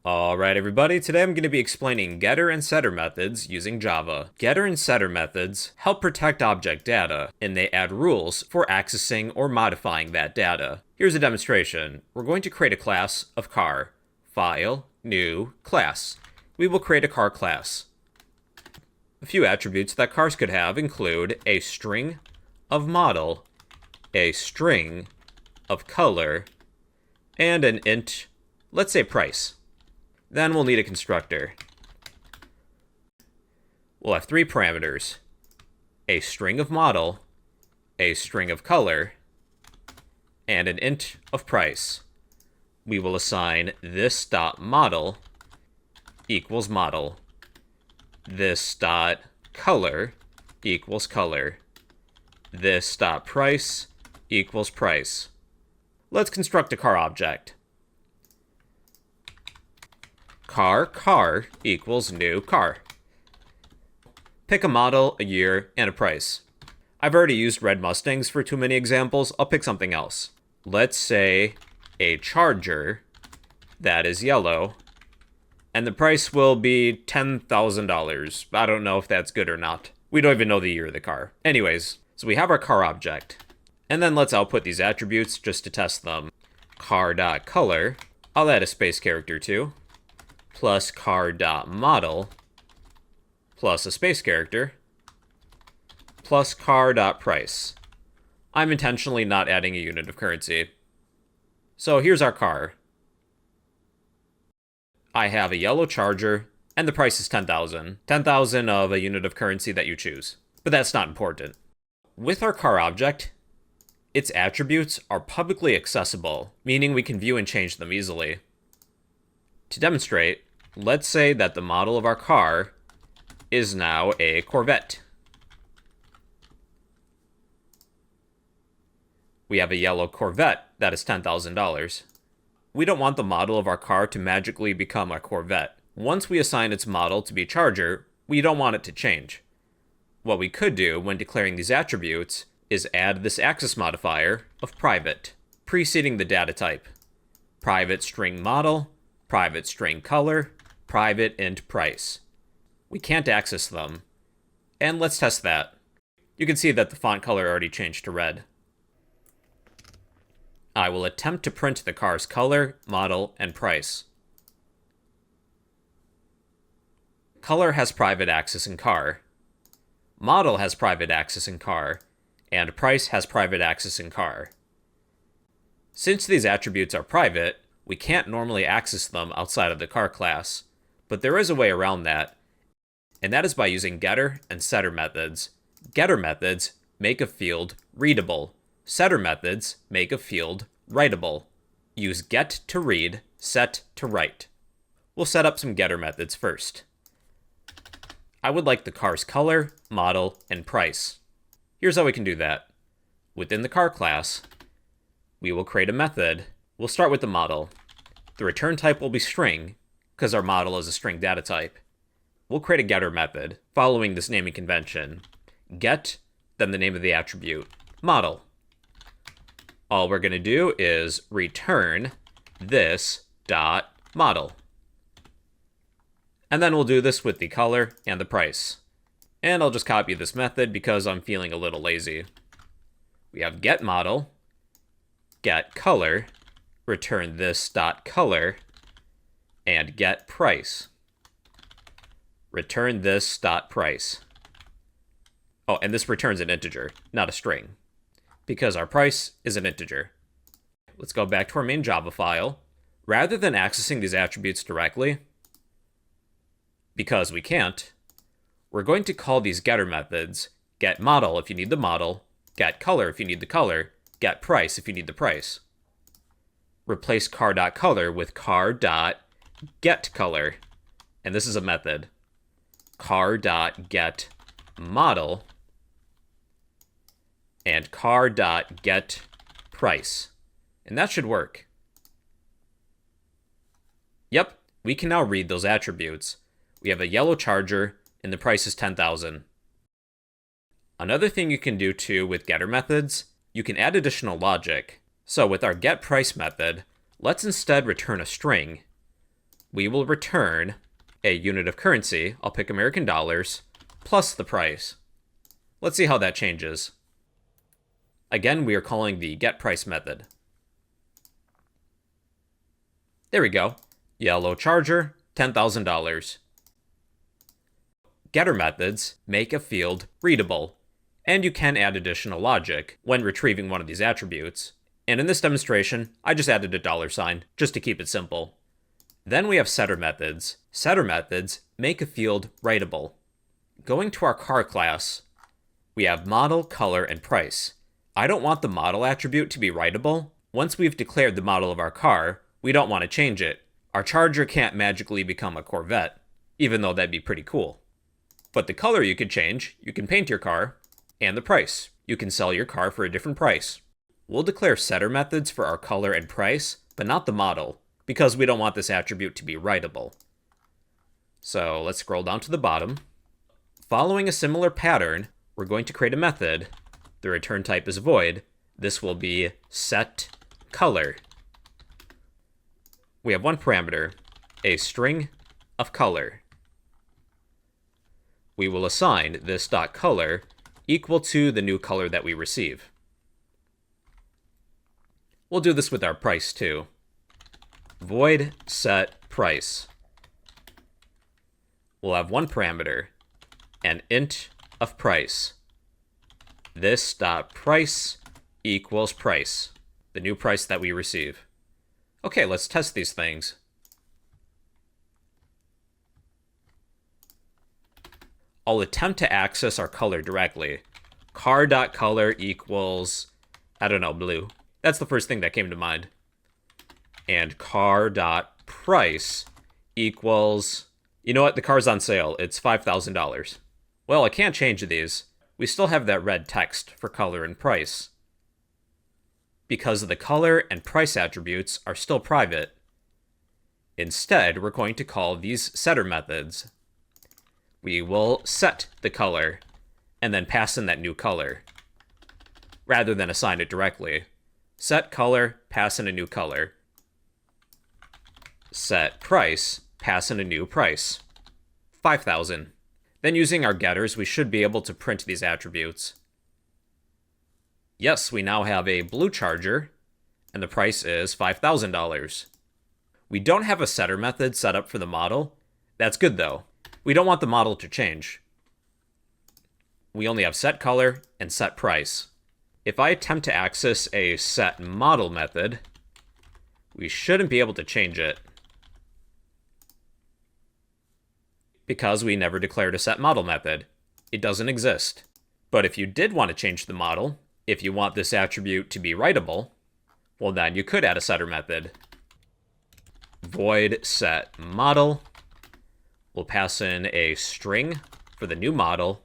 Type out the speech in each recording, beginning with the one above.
Alright everybody, today I'm going to be explaining getter and setter methods using Java. Getter and setter methods help protect object data, and they add rules for accessing or modifying that data. Here's a demonstration. We're going to create a class of car. File, New, Class. We will create a car class. A few attributes that cars could have include a string of model, a string of color, and an int, let's say price. Then we'll need a constructor. We'll have three parameters: a string of model, a string of color, and an int of price. We will assign this.model equals model, this.color equals color, this.price equals price. Let's construct a car object. Car equals new car. Pick a model, a year, and a price. I've already used red Mustangs for too many examples. I'll pick something else. Let's say a Charger that is yellow, and the price will be $10,000. I don't know if that's good or not. We don't even know the year of the car. Anyways, so we have our car object. And then let's output these attributes just to test them. car.color, I'll add a space character too, plus car.model, plus a space character, plus car.price. I'm intentionally not adding a unit of currency. So here's our car. I have a yellow Charger, and the price is 10,000. 10,000 of a unit of currency that you choose. But that's not important. With our car object, its attributes are publicly accessible, meaning we can view and change them easily. To demonstrate, let's say that the model of our car is now a Corvette. We have a yellow Corvette that is $10,000. We don't want the model of our car to magically become a Corvette. Once we assign its model to be Charger, we don't want it to change. What we could do when declaring these attributes is add this access modifier of private, preceding the data type. Private string model, private string color, private int price. We can't access them. And let's test that. You can see that the font color already changed to red. I will attempt to print the car's color, model, and price. Color has private access in car. Model has private access in car. And price has private access in car. Since these attributes are private, we can't normally access them outside of the car class, but there is a way around that, and that is by using getter and setter methods. Getter methods make a field readable. Setter methods make a field writable. Use get to read, set to write. We'll set up some getter methods first. I would like the car's color, model, and price. Here's how we can do that. Within the car class, we will create a method. We'll start with the model. The return type will be string, because our model is a string data type. We'll create a getter method, following this naming convention. Get, then the name of the attribute, model. All we're going to do is return this.model. And then we'll do this with the color and the price. And I'll just copy this method because I'm feeling a little lazy. We have getModel, getColor, return this.color, and getPrice. Return this.price. Oh, and this returns an integer, not a string, because our price is an integer. Let's go back to our main Java file. Rather than accessing these attributes directly, because we can't, we're going to call these getter methods getModel if you need the model, getColor if you need the color, getPrice if you need the price. Replace car.color with car.getColor, and this is a method. car.getModel and car.getPrice, and that should work. Yep, we can now read those attributes. We have a yellow Charger, and the price is 10,000. Another thing you can do too with getter methods, you can add additional logic. So with our getPrice method, let's instead return a string. we will return a unit of currency, I'll pick American dollars, plus the price. Let's see how that changes. Again, we are calling the getPrice method. There we go. Yellow charger, $10,000. Getter methods make a field readable, and you can add additional logic when retrieving one of these attributes. And in this demonstration, I just added a $sign just to keep it simple. Then we have setter methods. Setter methods make a field writable. Going to our car class, we have model, color, and price. I don't want the model attribute to be writable. Once we've declared the model of our car, we don't want to change it. Our Charger can't magically become a Corvette, even though that'd be pretty cool. But the color you could change, you can paint your car, and the price. You can sell your car for a different price. We'll declare setter methods for our color and price, but not the model, because we don't want this attribute to be writable. So let's scroll down to the bottom. Following a similar pattern, we're going to create a method. The return type is void. This will be setColor. We have one parameter, a string of color. We will assign this.color equal to the new color that we receive. We'll do this with our price too. Void set price. We'll have one parameter, an int of price. This.price equals price, the new price that we receive. Okay, let's test these things. I'll attempt to access our color directly. car.getColor equals, I don't know, blue. That's the first thing that came to mind. And car.price equals, you know what, the car's on sale. It's $5,000. Well, I can't change these. We still have that red text for color and price. Because the color and price attributes are still private, instead, we're going to call these setter methods. We will set the color and then pass in that new color, rather than assign it directly. Set color, pass in a new color. Set price, pass in a new price. 5,000. Then using our getters, we should be able to print these attributes. Yes, we now have a blue Charger, and the price is $5,000. We don't have a setter method set up for the model. That's good though. We don't want the model to change. We only have set color and set price. If I attempt to access a set model method, we shouldn't be able to change it, because we never declared a set model method. It doesn't exist. But if you did want to change the model, if you want this attribute to be writable, well then you could add a setter method. Void set model. We'll pass in a string for the new model.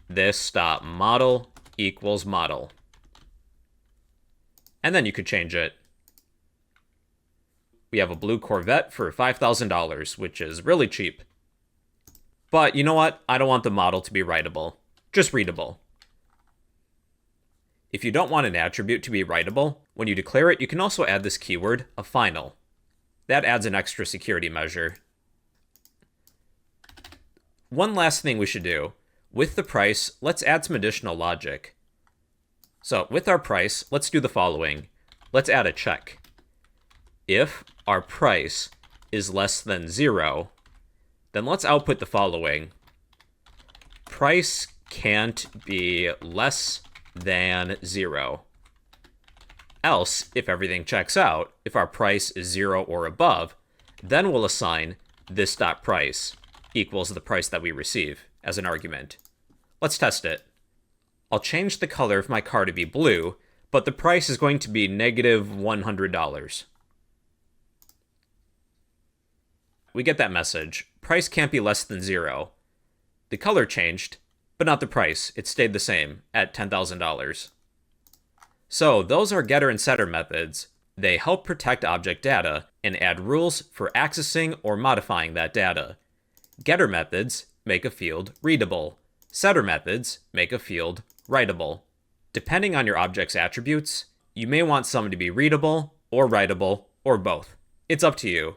This.model equals model. And then you could change it. We have a blue Corvette for $5,000, which is really cheap. But you know what? I don't want the model to be writable, just readable. If you don't want an attribute to be writable, when you declare it, you can also add this keyword, a final. That adds an extra security measure. One last thing we should do. With the price, let's add some additional logic. So with our price, let's do the following. Let's add a check. If our price is less than 0, then let's output the following. Price can't be less than 0. Else, if everything checks out, if our price is 0 or above, then we'll assign this.price equals the price that we receive as an argument. Let's test it. I'll change the color of my car to be blue, but the price is going to be -$100. We get that message. Price can't be less than 0. The color changed, but not the price. It stayed the same at $10,000. So those are getter and setter methods. They help protect object data and add rules for accessing or modifying that data. Getter methods make a field readable. Setter methods make a field writable. Depending on your object's attributes, you may want some to be readable or writable or both. It's up to you.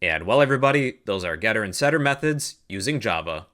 And well, everybody, those are getter and setter methods using Java.